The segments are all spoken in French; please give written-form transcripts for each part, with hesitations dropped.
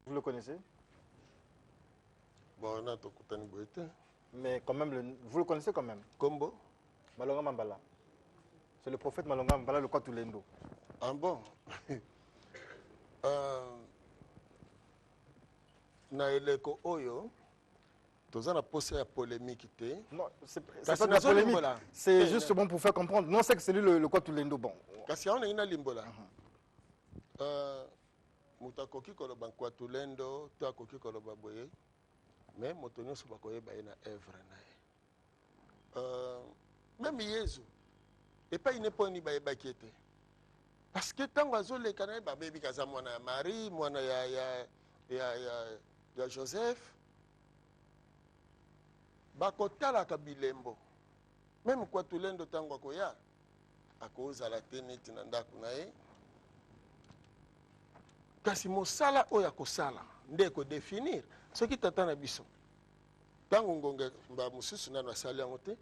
Vous le connaissez? Bon, on a tout Koutani Boyete. Mais quand même, vous le connaissez quand même? Combo. Malonga Mambala. C'est le prophète Malonga Mambala, le Kwatulendo. Ah bon? Na eleko oyo, tous on a posé la polémique. Non, c'est pas de la polémique. C'est juste bon pour faire comprendre. Non, c'est que c'est lui le Kwatulendo. Bon. Kasi on a une limbola. Mutakoki koloba Kwatulendo, takoki koloba boye. Mais motonyo subakoye ba na œuvre na. Même Yesu. Et pas une point ni ba bakete. Parce que tant que les canaux ba baby kaza mwana Marie, mwana ya Joseph. Bakotala kabilembo. Même Kwatulendo tango koya. Akoza la teneti na ndaku na ye. Kasi mosala oya kosala ndeko définir ce qui tata na biso tango ngonga mba mususu na asali yango te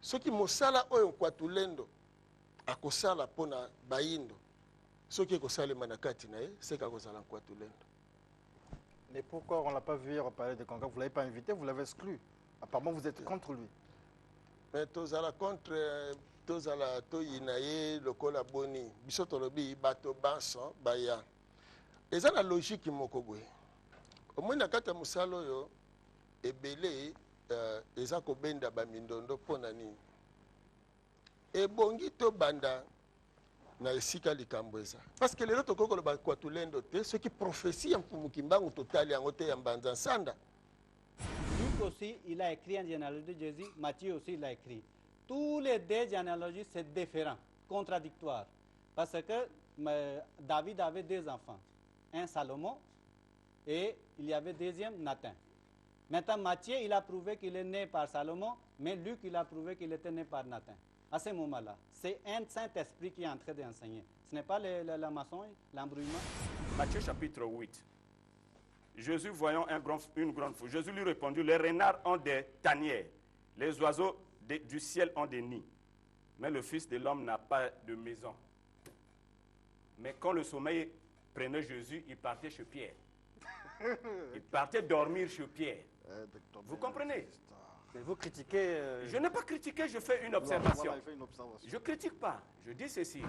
soki mosala oyo Kwatulendo akosala pona bayindo soki ekosalema na kati na ye seka kozala Kwatulendo. Mais pourquoi on l'a pas vu hier parler de Conga? Vous l'avez pas invité, vous l'avez exclu. Apparemment vous êtes contre lui. Mais tozala contre tozala toyina ye lokola boni biso tolobi bato banso baya. Eza na logique moko boye. Omoi na kata musalo yo ebele eza ko benda ba mindondo pona nini. Ebongi to banda na esika likambo eza. Parce que lelo tokoko lo ba Kwatulendo te ce qui prophétie en mukimbangu totali yango te ya mbanza sanda. Luc aussi il a écrit en généalogie de Jésus, Matthieu aussi il a écrit. Tous les deux généalogies c'est différent, contradictoire. Parce que David avait deux enfants. Un Salomon et il y avait deuxième Nathan. Maintenant Matthieu il a prouvé qu'il est né par Salomon, mais Luc il a prouvé qu'il était né par Nathan. À ce moment-là, c'est un Saint-Esprit qui est en train d'enseigner. Ce n'est pas la maçon, l'embrouillement. Matthieu chapitre 8. Jésus voyant une grande foule, Jésus lui répondit, les renards ont des tanières, les oiseaux du ciel ont des nids, mais le Fils de l'homme n'a pas de maison. Mais quand le sommeil prenait Jésus, il partait chez Pierre. Il partait dormir chez Pierre. Vous comprenez? Mais vous critiquez... Je n'ai pas critiqué, je fais une observation. Voilà, il fait une observation. Je ne critique pas. Je dis ceci.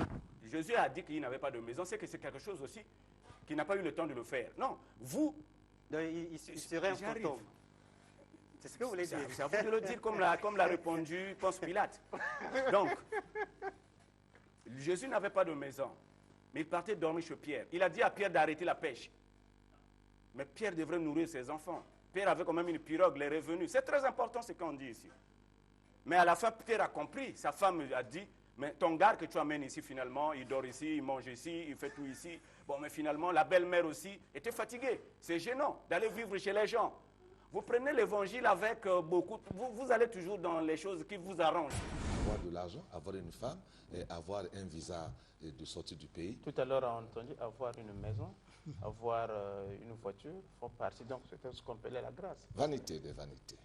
Jésus a dit qu'il n'avait pas de maison. C'est que c'est quelque chose aussi qu'il n'a pas eu le temps de le faire. Non, vous... Il serait un fantôme. C'est ce que vous voulez dire. C'est à vous de le dire comme l'a répondu Ponce Pilate. Donc, Jésus n'avait pas de maison. Mais il partait dormir chez Pierre. Il a dit à Pierre d'arrêter la pêche. Mais Pierre devrait nourrir ses enfants. Pierre avait quand même une pirogue, les revenus. C'est très important ce qu'on dit ici. Mais à la fin, Pierre a compris. Sa femme a dit, mais ton gars que tu amènes ici finalement, il dort ici, il mange ici, il fait tout ici. Bon, mais finalement, la belle-mère aussi était fatiguée. C'est gênant d'aller vivre chez les gens. Vous prenez l'évangile avec beaucoup... Vous allez toujours dans les choses qui vous arrangent. Avoir de l'argent, avoir une femme, et avoir un visa de sortie du pays. Tout à l'heure, on a entendu avoir une maison, avoir une voiture, font partie, donc c'est ce qu'on appelait la grâce. Vanité des vanités.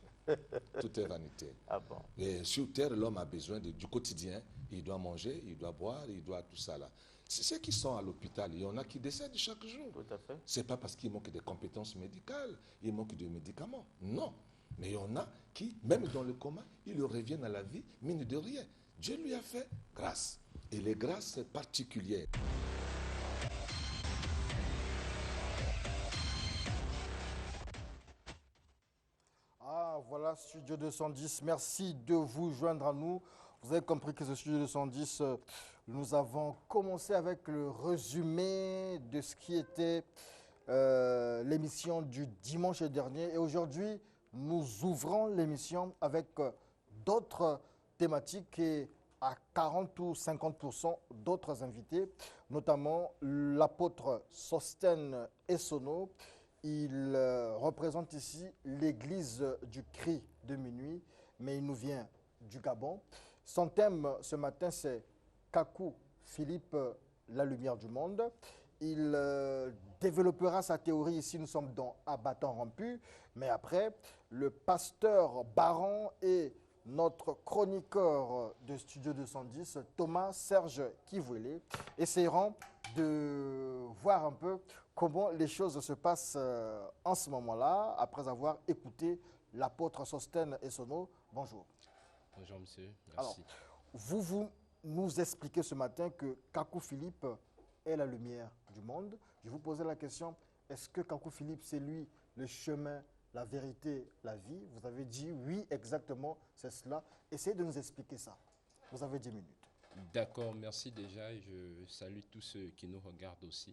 Tout est vanité. Ah bon? Et sur terre, l'homme a besoin du quotidien. Il doit manger, il doit boire, il doit tout ça là. C'est ceux qui sont à l'hôpital, il y en a qui décèdent chaque jour. Tout à fait. Ce n'est pas parce qu'il manque de compétences médicales, il manque de médicaments. Non. Mais il y en a qui, même dans le coma, ils reviennent à la vie, mine de rien. Dieu lui a fait grâce. Et les grâces particulières. Ah, voilà, Studio 210. Merci de vous joindre à nous. Vous avez compris que ce Studio 210, nous avons commencé avec le résumé de ce qui était l'émission du dimanche dernier. Et aujourd'hui, nous ouvrons l'émission avec d'autres thématiques et à 40 ou 50% d'autres invités, notamment l'apôtre Sostène Essono. Il représente ici l'église du cri de minuit, mais il nous vient du Gabon. Son thème ce matin, c'est Kakou Philippe, la lumière du monde. Il développera sa théorie ici, nous sommes dans À bâton rompu, mais après, le pasteur Baron et notre chroniqueur de Studio 210, Thomas Serge Kivouélé, essaieront de voir un peu comment les choses se passent en ce moment-là, après avoir écouté l'apôtre Sostène Essonneau. Bonjour. Bonjour monsieur, Alors, merci. vous nous expliquez ce matin que Kakou Philippe est la lumière du monde. Je vous posais la question, est-ce que Kakou Philippe, c'est lui le chemin, la vérité, la vie? Vous avez dit oui, exactement, c'est cela. Essayez de nous expliquer ça. Vous avez 10 minutes. D'accord, merci déjà et je salue tous ceux qui nous regardent aussi.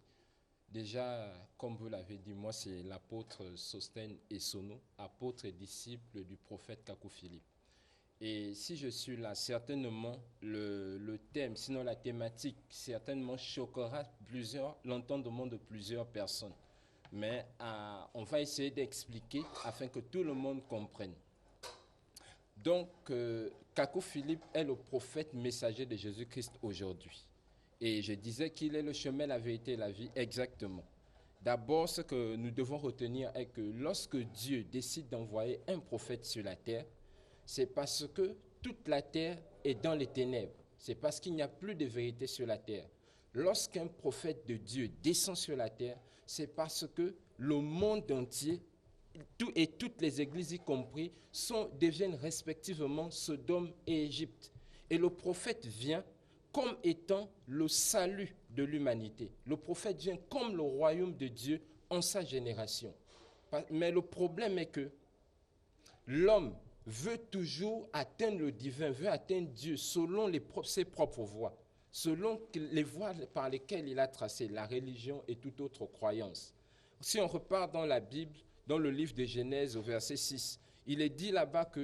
Déjà, comme vous l'avez dit, moi c'est l'apôtre Sostène Essonneau, apôtre et disciple du prophète Kakou Philippe. Et si je suis là, certainement le thème, sinon la thématique, certainement choquera l'entendement de plusieurs personnes. Mais on va essayer d'expliquer afin que tout le monde comprenne. Donc, Kakou Philippe est le prophète messager de Jésus-Christ aujourd'hui. Et je disais qu'il est le chemin, la vérité et la vie, exactement. D'abord, ce que nous devons retenir est que lorsque Dieu décide d'envoyer un prophète sur la terre, c'est parce que toute la terre est dans les ténèbres. C'est parce qu'il n'y a plus de vérité sur la terre. Lorsqu'un prophète de Dieu descend sur la terre, c'est parce que le monde entier, et toutes les églises y compris, deviennent respectivement Sodome et Égypte. Et le prophète vient comme étant le salut de l'humanité. Le prophète vient comme le royaume de Dieu en sa génération. Mais le problème est que l'homme veut toujours atteindre le divin, veut atteindre Dieu selon ses propres voies, selon les voies par lesquelles il a tracé la religion et toute autre croyance. Si on repart dans la Bible, dans le livre de Genèse au verset 6, il est dit là-bas qu'à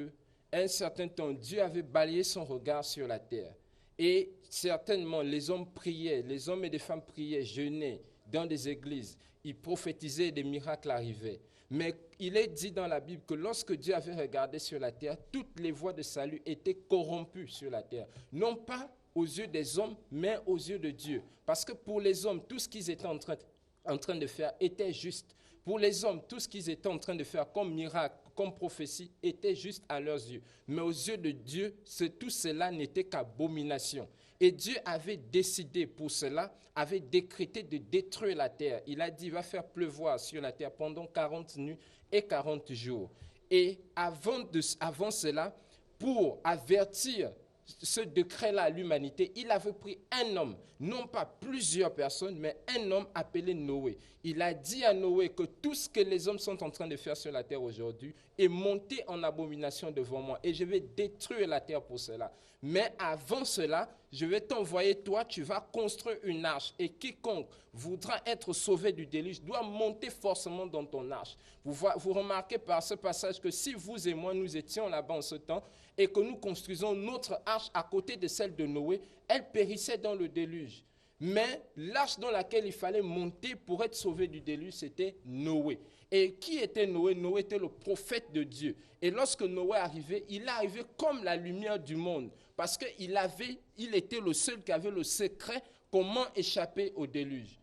un certain temps, Dieu avait balayé son regard sur la terre. Et certainement, les hommes priaient, les hommes et les femmes priaient, jeûnaient dans des églises. Ils prophétisaient et des miracles arrivaient. Mais il est dit dans la Bible que lorsque Dieu avait regardé sur la terre, toutes les voies de salut étaient corrompues sur la terre. Non pas aux yeux des hommes, mais aux yeux de Dieu. Parce que pour les hommes, tout ce qu'ils étaient en train de faire était juste. Pour les hommes, tout ce qu'ils étaient en train de faire comme miracle, comme prophétie, était juste à leurs yeux. Mais aux yeux de Dieu, tout cela n'était qu'abomination. Et Dieu avait décidé pour cela, avait décrété de détruire la terre. Il a dit, il va faire pleuvoir sur la terre pendant 40 nuits et 40 jours. Et avant cela, pour avertir ce décret-là à l'humanité, il avait pris un homme, non pas plusieurs personnes, mais un homme appelé Noé. Il a dit à Noé que tout ce que les hommes sont en train de faire sur la terre aujourd'hui est monté en abomination devant moi et je vais détruire la terre pour cela. Mais avant cela, je vais t'envoyer, toi, tu vas construire une arche et quiconque voudra être sauvé du déluge doit monter forcément dans ton arche. Vous remarquez par ce passage que si vous et moi, nous étions là-bas en ce temps et que nous construisons notre arche à côté de celle de Noé, elle périssait dans le déluge. Mais l'arche dans laquelle il fallait monter pour être sauvé du déluge, c'était Noé. Et qui était Noé? Noé était le prophète de Dieu. Et lorsque Noé arrivait, il est arrivé comme la lumière du monde. Parce qu'il était le seul qui avait le secret comment échapper au déluge.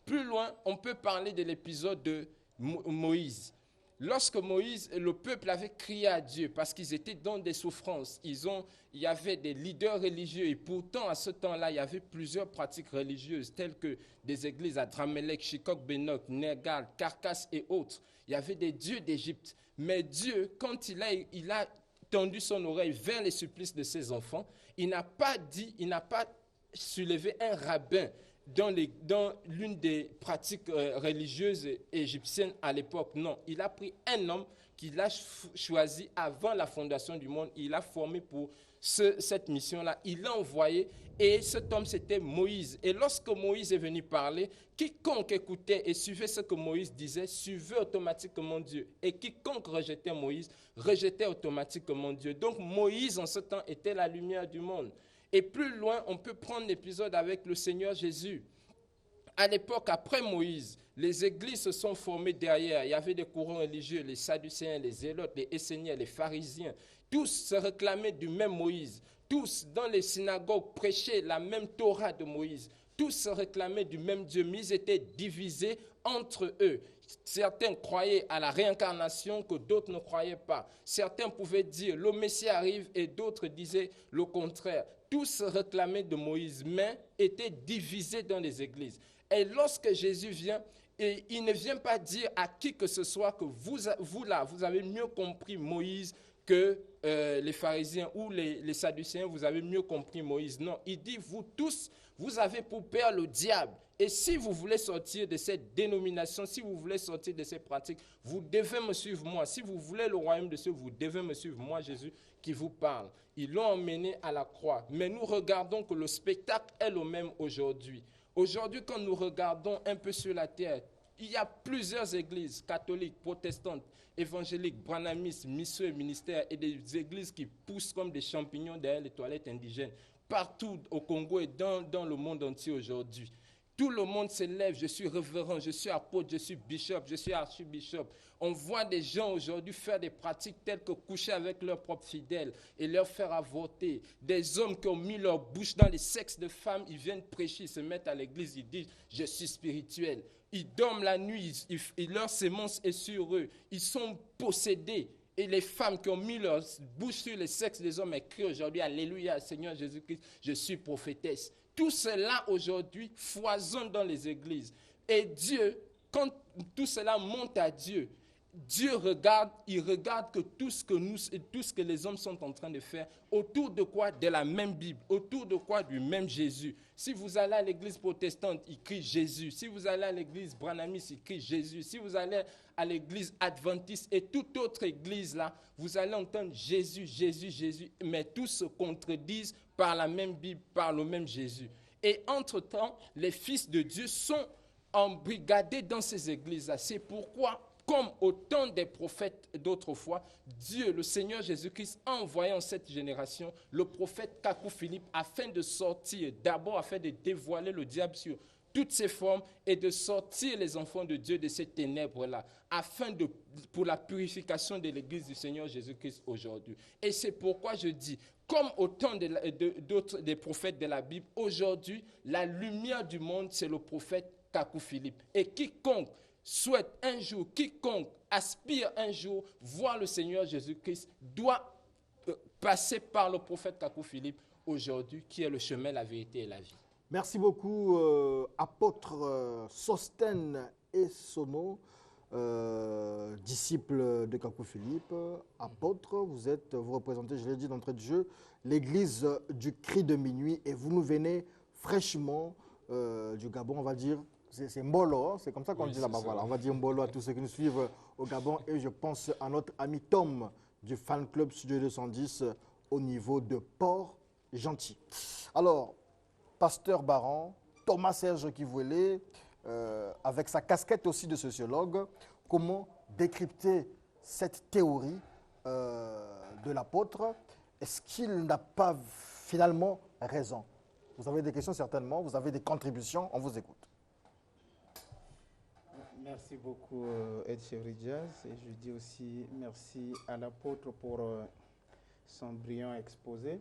Plus loin, on peut parler de l'épisode de Moïse. Lorsque Moïse, le peuple avait crié à Dieu parce qu'ils étaient dans des souffrances, il y avait des leaders religieux et pourtant à ce temps-là, il y avait plusieurs pratiques religieuses telles que des églises à Dramelech, Chikok, Benok, Nergal, Carcasse et autres. Il y avait des dieux d'Égypte. Mais Dieu, quand il a tendu son oreille vers les supplices de ses enfants, il n'a pas soulevé un rabbin dans l'une des pratiques religieuses égyptiennes à l'époque. Non, il a pris un homme qu'il a choisi avant la fondation du monde. Il a formé pour cette mission-là. Il l'a envoyé et cet homme, c'était Moïse. Et lorsque Moïse est venu parler, quiconque écoutait et suivait ce que Moïse disait, suivait automatiquement Dieu. Et quiconque rejetait Moïse, rejetait automatiquement Dieu. Donc Moïse, en ce temps, était la lumière du monde. Et plus loin, on peut prendre l'épisode avec le Seigneur Jésus. À l'époque, après Moïse, les églises se sont formées derrière. Il y avait des courants religieux, les Sadducéens, les Zélotes, les Esséniens, les pharisiens. Tous se réclamaient du même Moïse. Tous, dans les synagogues, prêchaient la même Torah de Moïse. Tous se réclamaient du même Dieu, mais ils étaient divisés entre eux. Certains croyaient à la réincarnation que d'autres ne croyaient pas. Certains pouvaient dire le Messie arrive et d'autres disaient le contraire. Tous réclamaient de Moïse, mais étaient divisés dans les églises. Et lorsque Jésus vient, Et il ne vient pas dire à qui que ce soit que vous avez mieux compris Moïse que les pharisiens ou les sadducéens, vous avez mieux compris Moïse. Non, il dit, vous tous, vous avez pour père le diable. Et si vous voulez sortir de cette dénomination, si vous voulez sortir de ces pratiques, vous devez me suivre moi. Si vous voulez le royaume de Dieu, vous devez me suivre moi, Jésus, qui vous parle. Ils l'ont emmené à la croix. Mais nous regardons que le spectacle est le même aujourd'hui. Aujourd'hui, quand nous regardons un peu sur la terre, il y a plusieurs églises catholiques, protestantes, évangéliques, branhamistes, missions et ministères, et des églises qui poussent comme des champignons derrière les toilettes indigènes, partout au Congo et dans le monde entier aujourd'hui. Tout le monde se lève, je suis révérend, je suis apôtre, je suis bishop, je suis archibishop. On voit des gens aujourd'hui faire des pratiques telles que coucher avec leurs propres fidèles et leur faire avorter. Des hommes qui ont mis leur bouche dans les sexes de femmes, ils viennent prêcher, ils se mettent à l'église, ils disent « je suis spirituel ». Ils dorment la nuit, leur sémence est sur eux. Ils sont possédés. Et les femmes qui ont mis leur bouche sur les sexes des hommes écrient aujourd'hui « Alléluia, Seigneur Jésus-Christ, je suis prophétesse ». Tout cela aujourd'hui foisonne dans les églises. Et Dieu, quand tout cela monte à Dieu, Dieu regarde, il regarde que tout ce que les hommes sont en train de faire, autour de quoi? De la même Bible, autour de quoi? Du même Jésus. Si vous allez à l'église protestante, il crie Jésus. Si vous allez à l'église branhamiste, il crie Jésus. Si vous allez à l'église adventiste et toute autre église là, vous allez entendre Jésus, Jésus, Jésus. Mais tous se contredisent par la même Bible, par le même Jésus. Et entre-temps, les fils de Dieu sont embrigadés dans ces églises-là. C'est pourquoi, comme au temps des prophètes d'autrefois, Dieu, le Seigneur Jésus-Christ, a envoyé en cette génération le prophète Kakou Philippe afin de sortir, d'abord afin de dévoiler le diable sur toutes ses formes et de sortir les enfants de Dieu de ces ténèbres-là, pour la purification de l'Église du Seigneur Jésus-Christ aujourd'hui. Et c'est pourquoi je dis, comme au temps des prophètes de la Bible, aujourd'hui, la lumière du monde, c'est le prophète Kakou Philippe. Et quiconque souhaite un jour, quiconque aspire un jour voir le Seigneur Jésus-Christ doit passer par le prophète Kakou Philippe aujourd'hui, qui est le chemin, la vérité et la vie. Merci beaucoup, apôtre Sostène Essono, disciple de Kakou Philippe. Apôtre, vous représentez, je l'ai dit d'entrée de jeu, l'église du cri de minuit et vous nous venez fraîchement du Gabon, on va dire. C'est Mbolo, hein, c'est comme ça qu'on dit là-bas. Voilà, on va dire Mbolo à tous ceux qui nous suivent au Gabon. Et je pense à notre ami Tom du fan club Studio 210 au niveau de Port-Gentil. Alors, Pasteur Baran, Thomas Serge Kivouélé, avec sa casquette aussi de sociologue, comment décrypter cette théorie de l'apôtre? Est-ce qu'il n'a pas finalement raison? Vous avez des questions certainement, vous avez des contributions, on vous écoute. Merci beaucoup, Ed Chevridias. Et je dis aussi merci à l'apôtre pour son brillant exposé.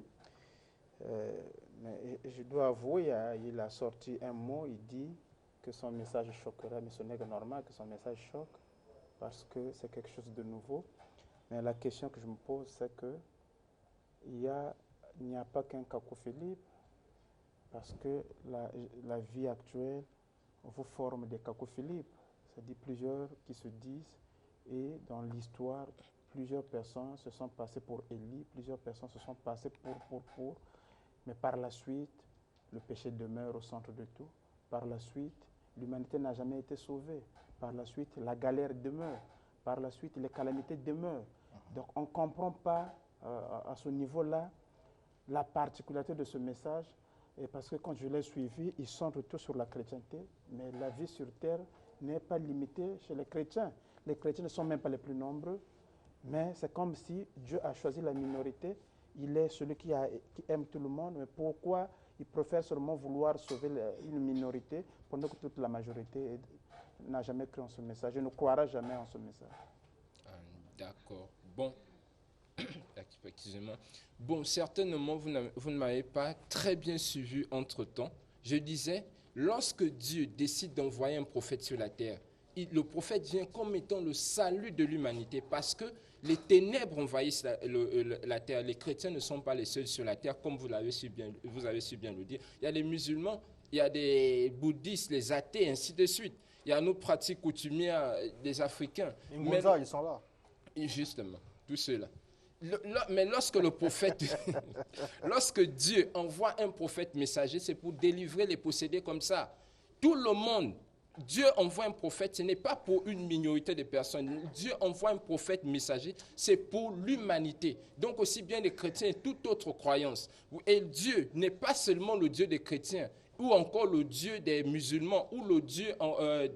Mais je dois avouer, il a sorti un mot, il dit que son message choquera, mais ce n'est que normal que son message choque parce que c'est quelque chose de nouveau. Mais la question que je me pose, c'est que il n'y a pas qu'un Kakou Philippe, parce que la vie actuelle vous forme des Kakou Philippe. C'est-à-dire plusieurs qui se disent, et dans l'histoire, plusieurs personnes se sont passées pour Élie, plusieurs personnes se sont passées pour. Mais par la suite, le péché demeure au centre de tout. Par la suite, l'humanité n'a jamais été sauvée. Par la suite, la galère demeure. Par la suite, les calamités demeurent. Donc on ne comprend pas à ce niveau-là la particularité de ce message. Et parce que quand je l'ai suivi, il centre tout sur la chrétienté. Mais la vie sur terre n'est pas limitée chez les chrétiens. Les chrétiens ne sont même pas les plus nombreux. Mais c'est comme si Dieu a choisi la minorité. Il est celui qui aime tout le monde, mais pourquoi il préfère seulement vouloir sauver une minorité pendant que toute la majorité n'a jamais cru en ce message et ne croira jamais en ce message? D'accord. Bon, excusez-moi. Bon, certainement, vous ne m'avez pas très bien suivi entre-temps. Je disais, lorsque Dieu décide d'envoyer un prophète sur la terre, le prophète vient comme étant le salut de l'humanité parce que les ténèbres envahissent la terre. Les chrétiens ne sont pas les seuls sur la terre, comme vous avez su bien le dire. Il y a les musulmans, il y a des bouddhistes, les athées, ainsi de suite. il y a nos pratiques coutumières des Africains. Les Ngonza, ils sont là. Justement, tout cela. Mais lorsque le prophète, lorsque Dieu envoie un prophète messager, c'est pour délivrer les possédés comme ça. Tout le monde, Dieu envoie un prophète, ce n'est pas pour une minorité de personnes. Dieu envoie un prophète messager, c'est pour l'humanité. Donc aussi bien les chrétiens et toute autre croyance. Et Dieu n'est pas seulement le Dieu des chrétiens, ou encore le Dieu des musulmans, ou le Dieu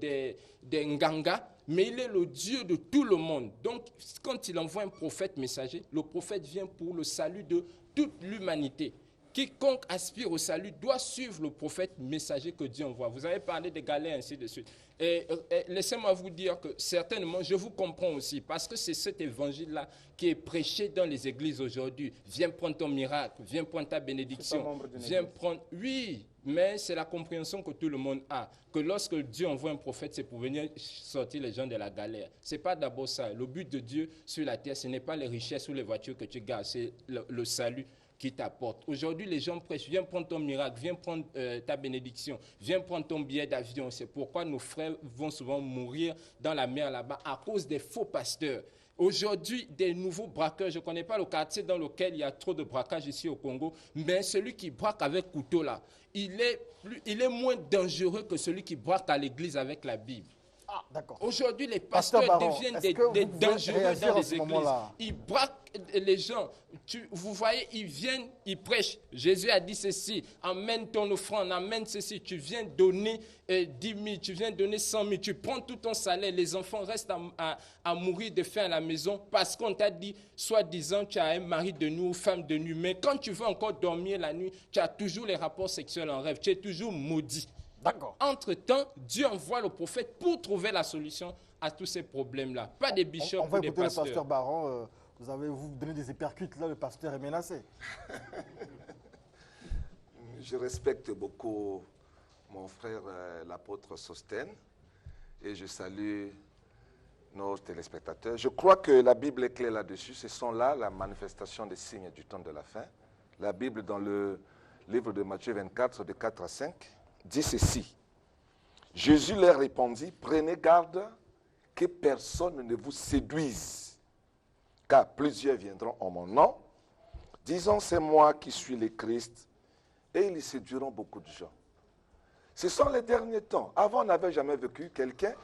des Nganga, mais il est le Dieu de tout le monde. Donc, quand il envoie un prophète messager, le prophète vient pour le salut de toute l'humanité. Quiconque aspire au salut doit suivre le prophète messager que Dieu envoie. Vous avez parlé des galères, ainsi de suite. Et laissez-moi vous dire que certainement, je vous comprends aussi, parce que c'est cet évangile-là qui est prêché dans les églises aujourd'hui. Viens prendre ton miracle, viens prendre ta bénédiction, viens prendre... Oui, mais c'est la compréhension que tout le monde a, que lorsque Dieu envoie un prophète, c'est pour venir sortir les gens de la galère. Ce n'est pas d'abord ça. Le but de Dieu sur la terre, ce n'est pas les richesses ou les voitures que tu gardes, c'est le salut qui t'apporte. Aujourd'hui, les gens prêchent, viens prendre ton miracle, viens prendre ta bénédiction, viens prendre ton billet d'avion. C'est pourquoi nos frères vont souvent mourir dans la mer là-bas à cause des faux pasteurs. Aujourd'hui, des nouveaux braqueurs, je ne connais pas le quartier dans lequel il y a trop de braquage ici au Congo, mais celui qui braque avec couteau là, il est moins dangereux que celui qui braque à l'église avec la Bible. Ah, d'accord. Aujourd'hui, les pasteurs deviennent des dangereux dans les églises. Ils braquent les gens. Vous voyez, ils viennent, ils prêchent. Jésus a dit ceci, amène ton offrande, amène ceci. Tu viens donner 10 000, tu viens donner 100 000, tu prends tout ton salaire. Les enfants restent à mourir de faim à la maison parce qu'on t'a dit, soi-disant, tu as un mari de nuit ou femme de nuit. Mais quand tu veux encore dormir la nuit, tu as toujours les rapports sexuels en rêve. Tu es toujours maudit. D'accord. Entre-temps, Dieu envoie le prophète pour trouver la solution à tous ces problèmes-là. Pas des bishops ou des pasteurs. On va écouter le pasteur Baron. Vous donnez des épercutes, là, le pasteur est menacé. Je respecte beaucoup mon frère, l'apôtre Sostène, et je salue nos téléspectateurs. Je crois que la Bible est claire là-dessus. Ce sont là la manifestation des signes du temps de la fin. La Bible, dans le livre de Matthieu 24, de 4 à 5, dit ceci. Jésus leur répondit, prenez garde que personne ne vous séduise, car plusieurs viendront en mon nom, disant c'est moi qui suis le Christ, et ils séduiront beaucoup de gens. Ce sont les derniers temps. Avant, on n'avait jamais vécu quelqu'un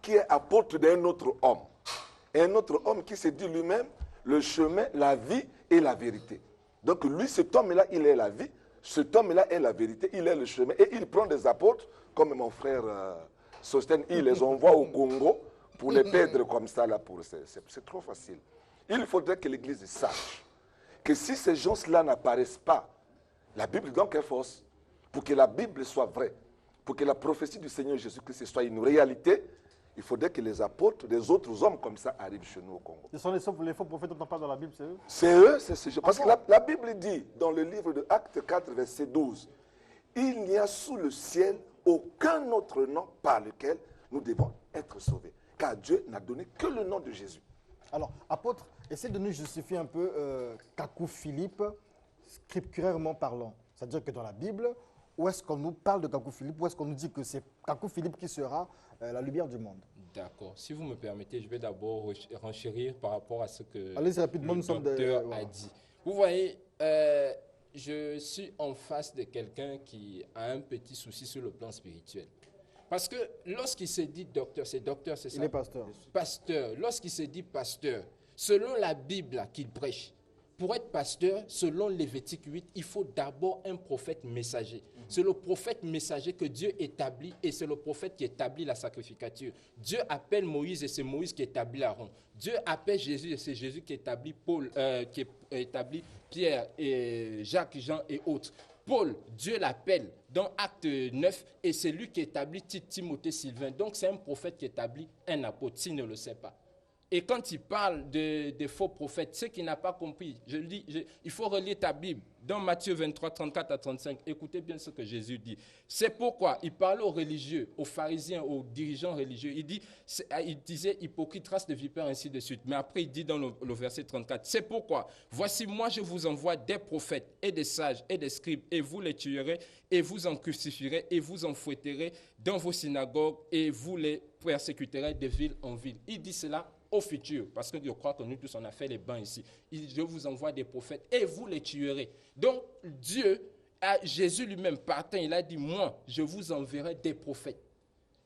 qui est apôtre d'un autre homme. Un autre homme qui se dit lui-même le chemin, la vie et la vérité. Donc lui, cet homme-là, il est la vie. Cet homme-là est la vérité, il est le chemin. Et il prend des apôtres, comme mon frère Sostène, il les envoie au Congo pour les perdre comme ça. Là, c'est trop facile. Il faudrait que l'Église sache que si ces gens-là n'apparaissent pas, la Bible donc est fausse. Pour que la Bible soit vraie, pour que la prophétie du Seigneur Jésus-Christ soit une réalité, il faudrait que les apôtres, des autres hommes comme ça arrivent chez nous au Congo. Ce sont les faux prophètes dont on parle dans la Bible, c'est eux? C'est eux, c'est ces gens. Parce que la Bible dit, dans le livre de Actes 4, verset 12, il n'y a sous le ciel aucun autre nom par lequel nous devons être sauvés. Car Dieu n'a donné que le nom de Jésus. Alors, apôtre, essayez de nous justifier un peu Kakou Philippe, scripturairement parlant. C'est-à-dire que dans la Bible, où est-ce qu'on nous parle de Kakou Philippe, où est-ce qu'on nous dit que c'est Kakou Philippe qui sera la lumière du monde? D'accord. Si vous me permettez, je vais d'abord renchérir par rapport à ce que rapidement, le docteur a dit. Vous voyez, je suis en face de quelqu'un qui a un petit souci sur le plan spirituel. Parce que lorsqu'il se dit docteur, c'est ça? Il est pasteur. Pasteur. Lorsqu'il se dit pasteur, selon la Bible qu'il prêche, pour être pasteur, selon Lévitique 8, il faut d'abord un prophète messager. C'est le prophète messager que Dieu établit et c'est le prophète qui établit la sacrificature. Dieu appelle Moïse et c'est Moïse qui établit Aaron. Dieu appelle Jésus et c'est Jésus qui établit Pierre et Jacques, Jean et autres. Paul, Dieu l'appelle dans Acte 9 et c'est lui qui établit Timothée, Sylvain. Donc c'est un prophète qui établit un apôtre, s'il ne le sait pas. Et quand il parle des faux prophètes, ce qu'il n'a pas compris, je le dis, il faut relire ta Bible. Dans Matthieu 23, 34 à 35, écoutez bien ce que Jésus dit. C'est pourquoi il parlait aux religieux, aux pharisiens, aux dirigeants religieux. Il disait hypocrite, race de vipères, ainsi de suite. Mais après, il dit dans le verset 34, c'est pourquoi, voici, moi je vous envoie des prophètes et des sages et des scribes, et vous les tuerez, et vous en crucifierez, et vous en fouetterez dans vos synagogues, et vous les persécuterez de ville en ville. Il dit cela au futur, parce que je crois que nous tous on a fait les bains ici. Je vous envoie des prophètes et vous les tuerez. Donc Dieu, Jésus lui-même partant, il a dit, moi je vous enverrai des prophètes.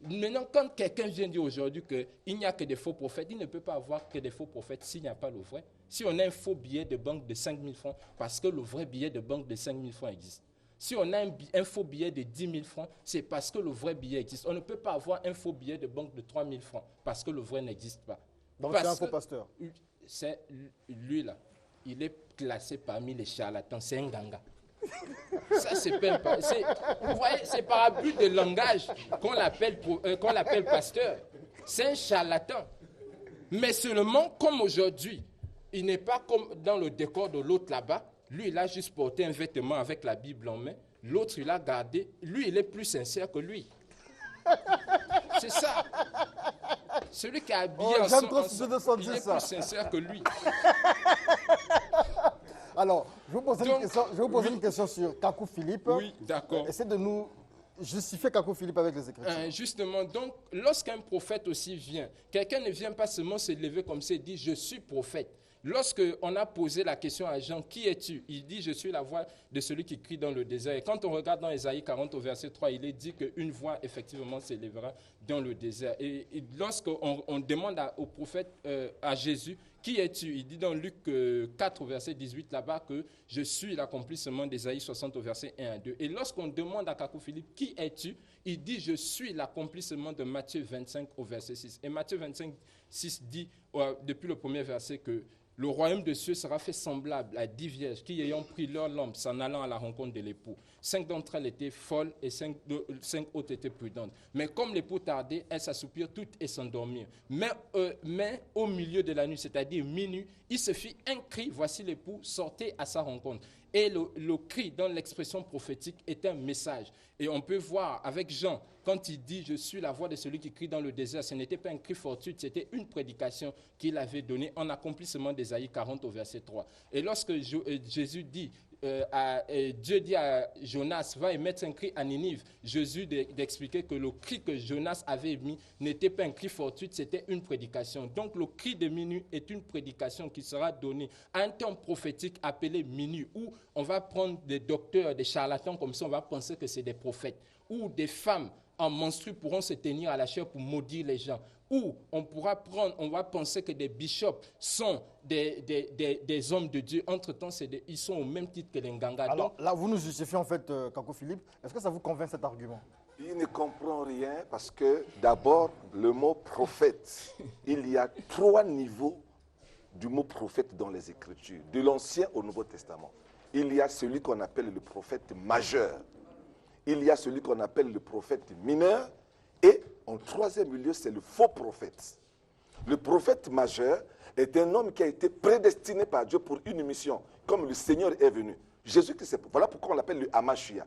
Maintenant, quand quelqu'un vient dire aujourd'hui qu'il n'y a que des faux prophètes, il ne peut pas avoir que des faux prophètes s'il n'y a pas le vrai. Si on a un faux billet de banque de 5 000 francs, parce que le vrai billet de banque de 5 000 francs existe. Si on a un faux billet de 10 000 francs, c'est parce que le vrai billet existe. On ne peut pas avoir un faux billet de banque de 3 000 francs, parce que le vrai n'existe pas. Donc c'est un faux pasteur. C'est lui là, il est classé parmi les charlatans, c'est un ganga. Ça c'est pas, vous voyez, c'est par abus de langage qu'on l'appelle pasteur. C'est un charlatan. Mais seulement comme aujourd'hui, il n'est pas comme dans le décor de l'autre là-bas. Lui, il a juste porté un vêtement avec la Bible en main. L'autre, il a gardé. Lui, il est plus sincère que lui. C'est ça. Celui qui a habillé il est plus sincère que lui. Alors, je vais vous poser une question sur Kakou Philippe. Oui, d'accord. Essayez de nous justifier Kakou Philippe avec les Écritures. Justement, donc, lorsqu'un prophète aussi vient, quelqu'un ne vient pas seulement se lever comme ça et dire « je suis prophète ». Lorsqu'on a posé la question à Jean, qui es-tu? Il dit, je suis la voix de celui qui crie dans le désert. Et quand on regarde dans Ésaïe 40 au verset 3, il est dit qu'une voix, effectivement, s'élèvera dans le désert. Et lorsqu'on demande au prophète, à Jésus, qui es-tu? Il dit dans Luc 4 au verset 18 là-bas que je suis l'accomplissement d'Ésaïe 60 au verset 1 à 2. Et lorsqu'on demande à Kakou Philippe, qui es-tu? Il dit, je suis l'accomplissement de Matthieu 25 au verset 6. Et Matthieu 25, 6 dit, depuis le premier verset, que le royaume de cieux sera fait semblable à 10 vierges qui, ayant pris leur lampe, s'en allant à la rencontre de l'époux. 5 d'entre elles étaient folles et 5 autres étaient prudentes. Mais comme l'époux tardait, elles s'assoupirent toutes et s'endormirent. Mais au milieu de la nuit, c'est-à-dire minuit, il se fit un cri, voici l'époux, sortez à sa rencontre. Et le cri, dans l'expression prophétique, est un message. Et on peut voir avec Jean, quand il dit « Je suis la voix de celui qui crie dans le désert », ce n'était pas un cri fortuit, c'était une prédication qu'il avait donnée en accomplissement d'Ésaïe 40 au verset 3. Et lorsque Jésus dit, Dieu dit à Jonas, va émettre un cri à Ninive, Jésus d'expliquer que le cri que Jonas avait émis n'était pas un cri fortuit, c'était une prédication. Donc le cri de minuit est une prédication qui sera donnée à un temps prophétique appelé minuit, où on va prendre des docteurs, des charlatans comme ça, on va penser que c'est des prophètes, ou des femmes en menstru pourront se tenir à la chair pour maudire les gens, ou on va penser que des bishops sont des hommes de Dieu. Entre-temps, ils sont au même titre que les Nganga. Alors là, vous nous justifiez en fait, Kakou Philippe. Est-ce que ça vous convainc cet argument? Il ne comprend rien parce que d'abord, le mot prophète, il y a 3 niveaux du mot prophète dans les Écritures, de l'Ancien au Nouveau Testament. Il y a celui qu'on appelle le prophète majeur. Il y a celui qu'on appelle le prophète mineur. Et en 3e lieu, c'est le faux prophète. Le prophète majeur est un homme qui a été prédestiné par Dieu pour une mission, comme le Seigneur est venu. Jésus-Christ, voilà pourquoi on l'appelle le Hamashia.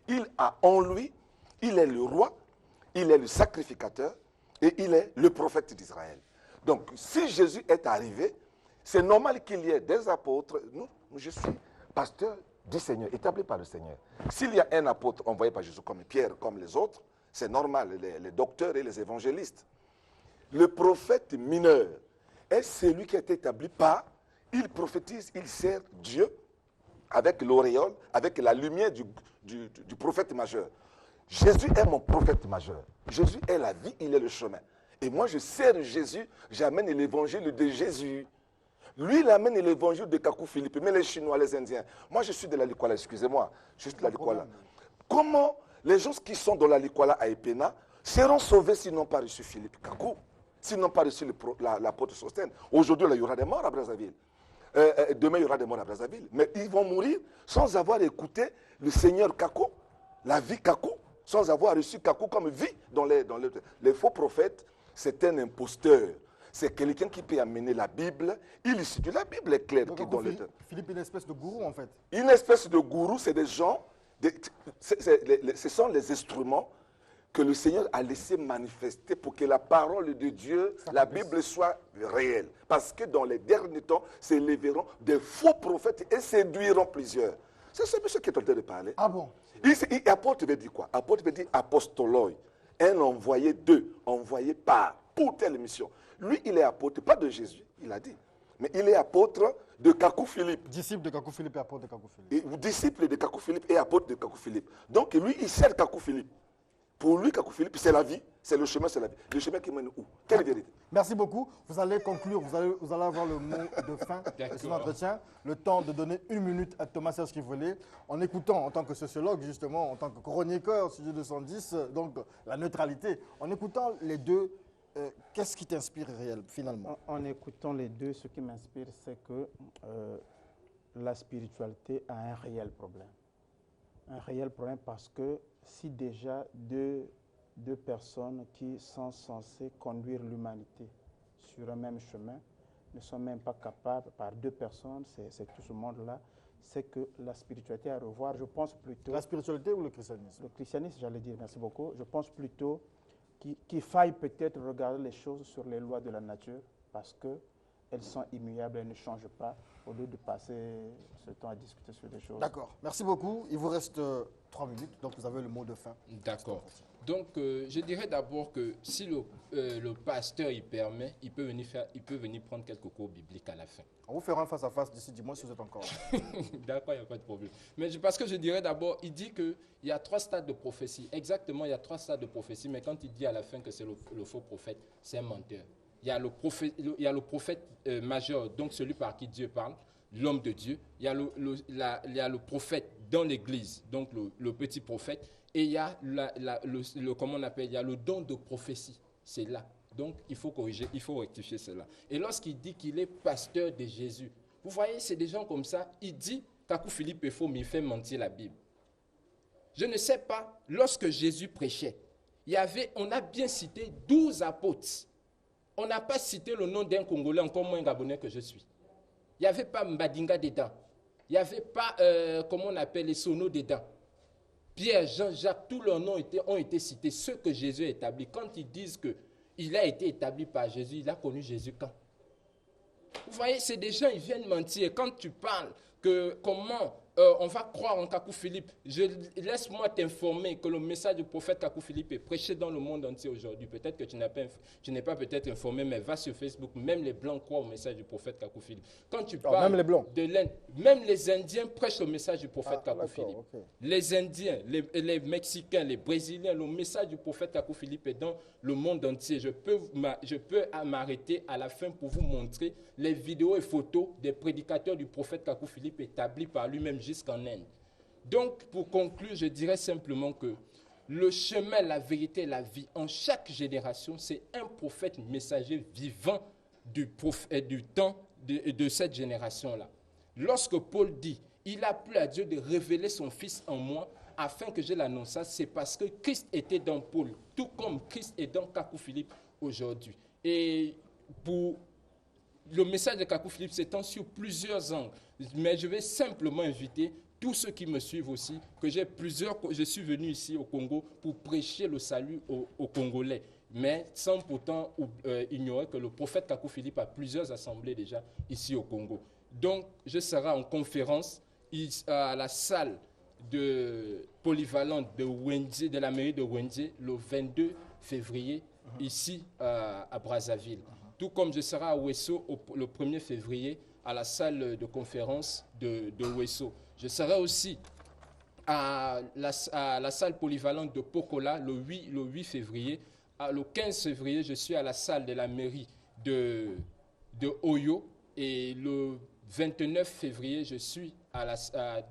Il a en lui, il est le roi, il est le sacrificateur et il est le prophète d'Israël. Donc, si Jésus est arrivé, c'est normal qu'il y ait des apôtres. Je suis pasteur du Seigneur, établi par le Seigneur. S'il y a un apôtre envoyé par Jésus comme Pierre, comme les autres, c'est normal, les docteurs et les évangélistes. Le prophète mineur est celui qui a été établi par, il prophétise, il sert Dieu avec l'auréole, avec la lumière du prophète majeur. Jésus est mon prophète majeur. Jésus est la vie, il est le chemin. Et moi, je sers Jésus, j'amène l'évangile de Jésus. Lui, il amène l'évangile de Kakou Philippe, mais les Chinois, les Indiens. Moi, je suis de la Likwala, excusez-moi. Je suis de la Likwala. Comment les gens qui sont dans la Likwala à Epena seront sauvés s'ils n'ont pas reçu Philippe Kakou, s'ils n'ont pas reçu l'apôtre Sostène? Aujourd'hui, il y aura des morts à Brazzaville. Demain, il y aura des morts à Brazzaville. Mais ils vont mourir sans avoir écouté le Seigneur Kakou, la vie Kakou, sans avoir reçu Kakou comme vie dans les faux prophètes. C'est un imposteur. c'est quelqu'un qui peut amener la Bible. Il étudie la Bible est claire. Donc, Qui dans Philippe est une espèce de gourou, en fait. Une espèce de gourou, c'est des gens, ce sont les instruments que le Seigneur a laissé manifester pour que la parole de Dieu, la Bible soit réelle. Parce que dans les derniers temps, s'élèveront des faux prophètes et séduiront plusieurs. C'est ce monsieur qui est en train de parler. Ah bon? Apôtre veut dire quoi? Apôtre veut dire apostoloi. Un envoyé d'eux, envoyé par, pour telle mission. Lui, il est apôtre, pas de Jésus, il a dit. Mais il est apôtre de Kakou Philippe. Disciple de Kakou Philippe et apôtre de Kakou Philippe. Disciple de Kakou Philippe et apôtre de Kakou Philippe. Donc lui, il sert Kakou Philippe. Pour lui, Kakou Philippe, c'est la vie, c'est le chemin, c'est la vie. Le chemin qui mène où? Quelle vérité? Merci beaucoup. Vous allez conclure, vous allez avoir le mot de fin de cet entretien. Le temps de donner 1 minute à Thomas Serge Kivolé, en écoutant, en tant que sociologue, justement, en tant que chroniqueur, Studio 210, donc la neutralité, en écoutant les deux, qu'est-ce qui t'inspire réel, finalement? En écoutant les deux, ce qui m'inspire, c'est que la spiritualité a un réel problème. Un réel problème parce que si déjà deux personnes qui sont censées conduire l'humanité sur un même chemin ne sont même pas capables, par 2 personnes, c'est tout ce monde-là, c'est que la spiritualité à revoir, je pense plutôt... La spiritualité ou le christianisme? Le christianisme, j'allais dire, merci beaucoup. Je pense plutôt qu'il faille peut-être regarder les choses sur les lois de la nature parce qu'elles sont immuables, elles ne changent pas, au lieu de passer ce temps à discuter sur des choses. D'accord. Merci beaucoup. Il vous reste 3 minutes, donc vous avez le mot de fin. D'accord. Donc, je dirais d'abord que si le pasteur il permet, il peut venir prendre quelques cours bibliques à la fin. On vous fera un face-à-face d'ici dimanche si vous êtes encore là. D'accord, il n'y a pas de problème. Mais parce que je dirais d'abord, il dit qu'il y a 3 stades de prophétie. Exactement, il y a 3 stades de prophétie, mais quand il dit à la fin que c'est le faux prophète, c'est un menteur. Il y a le prophète majeur, donc celui par qui Dieu parle, l'homme de Dieu. Il y a le prophète dans l'église, donc le petit prophète. Et il y a comment on appelle, il y a le don de prophétie. C'est là. Donc il faut corriger, il faut rectifier cela. Et lorsqu'il dit qu'il est pasteur de Jésus, vous voyez, c'est des gens comme ça. Il dit Kakou Philippe est faux, mais il fait mentir la Bible. Je ne sais pas, lorsque Jésus prêchait, on a bien cité 12 apôtres. On n'a pas cité le nom d'un Congolais, encore moins Gabonais que je suis. Il n'y avait pas Mbadinga dedans. Il n'y avait pas, comment on appelle, les Sono dedans. Pierre, Jean, Jacques, tous leurs noms ont été cités, ceux que Jésus a établis. Quand ils disent qu'il a été établi par Jésus, il a connu Jésus quand? Vous voyez, c'est des gens, ils viennent mentir. Quand tu parles que comment on va croire en Kakou Philippe, laisse-moi t'informer que le message du prophète Kakou Philippe est prêché dans le monde entier aujourd'hui. Peut-être que tu n'es pas peut-être informé, mais va sur Facebook, même les Blancs croient au message du prophète Kakou Philippe. Quand tu parles même les Blancs. de l'Inde, même les Indiens prêchent le message du prophète Kakou Philippe. Okay. Les Indiens, les Mexicains, les Brésiliens, le message du prophète Kakou Philippe est dans le monde entier. Je peux m'arrêter à la fin pour vous montrer les vidéos et photos des prédicateurs du prophète Kakou Philippe établis par lui-même jusqu'en Inde. Donc, pour conclure, je dirais simplement que le chemin, la vérité, la vie, en chaque génération, c'est un prophète messager vivant du temps de cette génération-là. Lorsque Paul dit, il a plu à Dieu de révéler son Fils en moi, afin que je l'annonce, c'est parce que Christ était dans Paul, tout comme Christ est dans Kakou Philippe aujourd'hui. Et pour le message de Kakou Philippe s'étend sur plusieurs angles, mais je vais simplement inviter tous ceux qui me suivent aussi, que je suis venu ici au Congo pour prêcher le salut aux Congolais, mais sans pourtant ignorer que le prophète Kakou Philippe a plusieurs assemblées déjà ici au Congo. Donc, je serai en conférence à la salle polyvalente de la mairie de Wendje le 22 février, ici à Brazzaville. Tout comme je serai à Ouesso le 1er février à la salle de conférence de Ouesso. Je serai aussi à la salle polyvalente de Pokola le 8 février. Le 15 février, je suis à la salle de la mairie de Oyo. Et le 29 février, je suis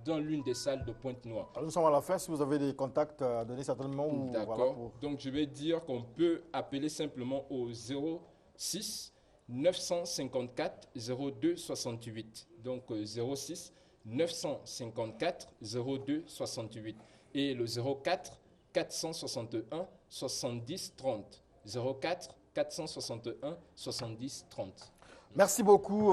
dans l'une des salles de Pointe-Noire. Nous sommes à la fin. Si vous avez des contacts à donner certainement. D'accord. Voilà, donc, je vais dire qu'on peut appeler simplement au 06 954 02 68. Donc 06 954 02 68. Et le 04 461 70 30. 04 461 70 30. Merci beaucoup,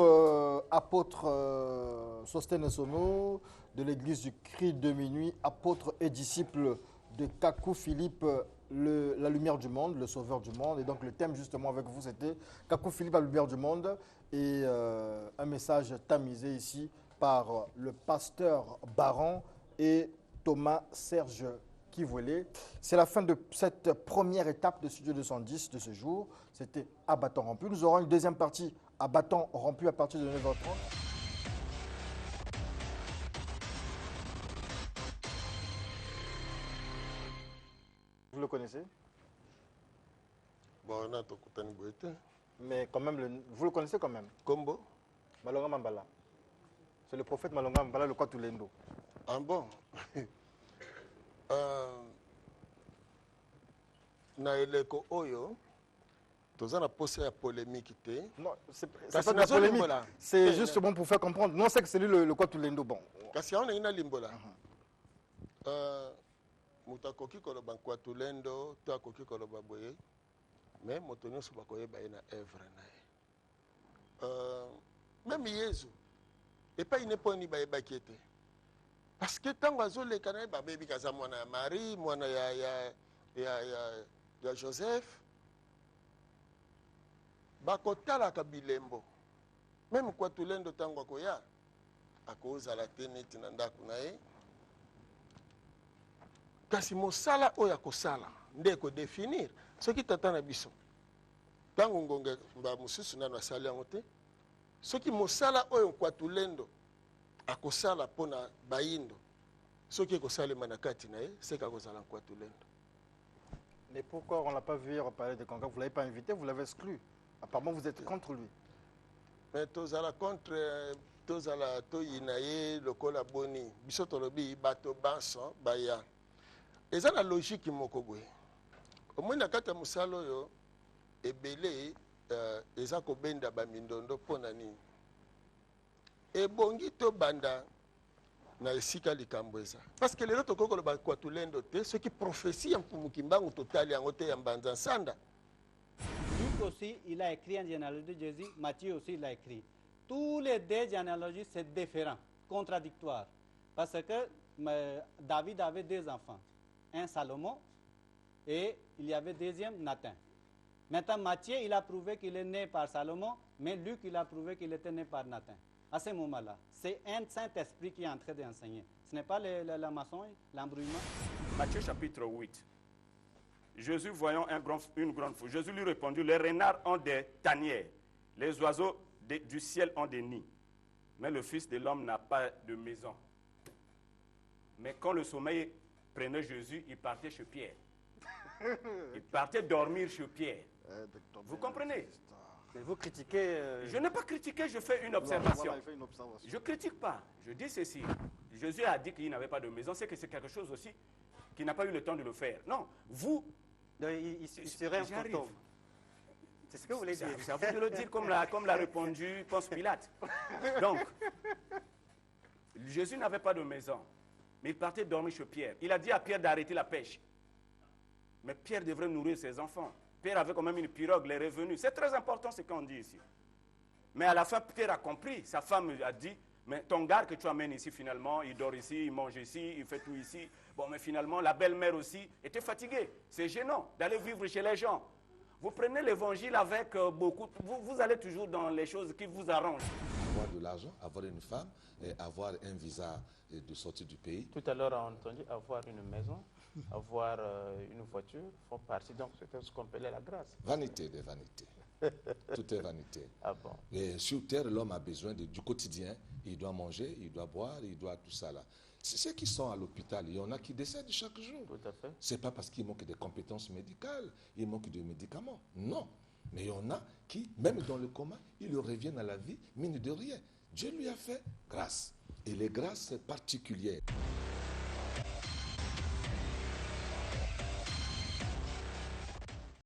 apôtre Sostène Sono de l'église du Cri de Minuit, apôtre et disciple de Kakou Philippe, la lumière du monde, le sauveur du monde. Et donc le thème justement avec vous, c'était Kakou Philippe, la lumière du monde. Et un message tamisé ici par le pasteur Baron et Thomas Serge Kivolé. C'est la fin de cette première étape de Studio 210 de ce jour. C'était à bâton rompu. Nous aurons une deuxième partie à bâton rompu à partir de 9h30. Vous le connaissez? Bon, on a tout côté de Mais quand même, vous le connaissez quand même? Combo. Malonga Mambala. C'est le prophète Malonga Mambala, le Kwatulendo. Ah bon? Na eleko oyo toza na posé ya polémique te. Non, c'est Kasi pas de la nazo polémique. limbola. C'est juste bon pour faire comprendre. Non, c'est que c'est lui le Kwatulendo. Bon. Kasi aona ina limbola. Moto akoki koloba nkwatulendo to akoki koloba boye, mais moto nyonso bakoyeba ye na œuvre na ye. Même Yesu epai ne mpo nini bayebaki ete, parce que ntango azoleka na ye babebi kaza mwana ya Marie, mwana ya Joseph, bakotalaka bilembo. Même nkwatulendo ntango akoya akozala te neti na ndako na ye. Kasi mosala oyo akosala nde ekodefinir soki tata na biso ntango ngonge mba mosusu nano asali yango te, soki mosala oyo nkwatulendo akosala mpona bayindo soki ekosalema na kati na ye seka akozala nkwatulendo. Mais pourquoi on ne l'a pas vu reparler de Conga? Vous ne l'avez pas invité, vous l'avez exclu. Apparemment, vous êtes contre lui. Mais tozala contre tozala toyina ye lokola boni biso tolobi bato banso baya. Eza na logique moko boye. Omoi na kati ya mosala oyo ebele eza kobenda bamindondo mpona nini. Ebongi to banda na esika likambo eza. Parce que lelo tokoki koloba kwatulendo te soki prophétie ya mpumuki mbangu totali yango te ya mbanza nsanda. Luc aussi, il a écrit en généalogie de Jésus. Matthieu aussi, il a écrit. Tous les deux généalogies, c'est différent, contradictoire. Parce que David avait deux enfants. Un Salomon et il y avait deuxième Nathan. Maintenant, Matthieu, il a prouvé qu'il est né par Salomon, mais Luc, il a prouvé qu'il était né par Nathan. À ce moment-là, c'est un Saint-Esprit qui est en train d'enseigner. Ce n'est pas la maçon, l'embrouillement. Matthieu chapitre 8. Jésus voyant une grande foule, Jésus lui répondit, les renards ont des tanières, les oiseaux du ciel ont des nids, mais le Fils de l'homme n'a pas de maison. Mais quand le sommeil prenait Jésus, il partait chez Pierre. Il partait dormir chez Pierre. Vous comprenez? Mais vous critiquez... Je n'ai pas critiqué, je fais une observation. Voilà, il fait une observation. Je ne critique pas. Je dis ceci. Jésus a dit qu'il n'avait pas de maison. C'est que c'est quelque chose aussi qu'il n'a pas eu le temps de le faire. Non, vous... Donc, il serait un fantôme. C'est ce que vous voulez dire. C'est à vous de le dire comme l'a répondu Ponce Pilate. Donc, Jésus n'avait pas de maison, mais il partait dormir chez Pierre. Il a dit à Pierre d'arrêter la pêche. Mais Pierre devrait nourrir ses enfants. Pierre avait quand même une pirogue, les revenus. C'est très important ce qu'on dit ici. Mais à la fin, Pierre a compris. Sa femme a dit, mais ton gars que tu amènes ici finalement, il dort ici, il mange ici, il fait tout ici. Bon, mais finalement, la belle-mère aussi était fatiguée. C'est gênant d'aller vivre chez les gens. Vous prenez l'évangile avec beaucoup... Vous allez toujours dans les choses qui vous arrangent. Avoir de l'argent, avoir une femme, et avoir un visa de sortie du pays. Tout à l'heure, on a entendu avoir une maison, avoir une voiture, font partie, donc c'est ce qu'on appelait la grâce. Vanité des vanités. Tout est vanité. Ah bon? Et sur terre, l'homme a besoin du quotidien. Il doit manger, il doit boire, il doit tout ça là. C'est ceux qui sont à l'hôpital, il y en a qui décèdent chaque jour. Tout à fait. Ce n'est pas parce qu'il manque de compétences médicales, il manque de médicaments. Non. Mais il y en a qui, même dans le coma, ils reviennent à la vie, mine de rien. Dieu lui a fait grâce. Et les grâces particulières.